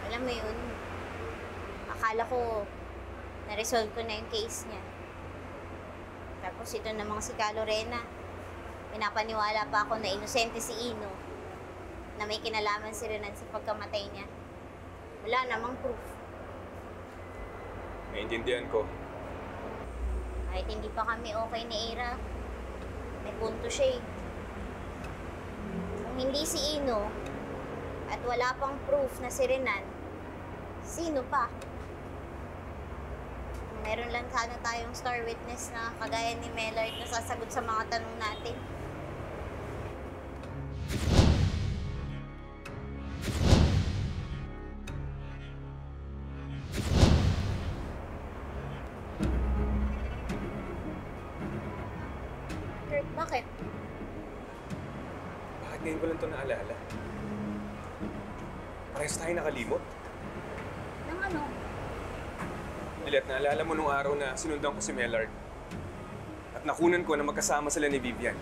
Alam mo yun, akala ko na-resolve ko na yung case niya. Tapos ito namang si Lorena, pinapaniwala pa ako na inosente si Ino, na may kinalaman si Renan sa pagkamatay niya. Wala namang proof. Naiintindihan ko. Kahit hindi pa kami okay ni Ira, may punto siya eh. Kung hindi si Ino, at wala pang proof na si Renan, sino pa? Meron lang sana tayong star witness na kagaya ni Mellard na sasagot sa mga tanong natin. Kurt, bakit? Bakit ngayon ko lang ito naalala? Parehas tayo nakalimot. Nang ano? Lilet, naalala mo nung araw na sinundan ko si Mellard at nakunan ko na magkasama sila ni Vivian.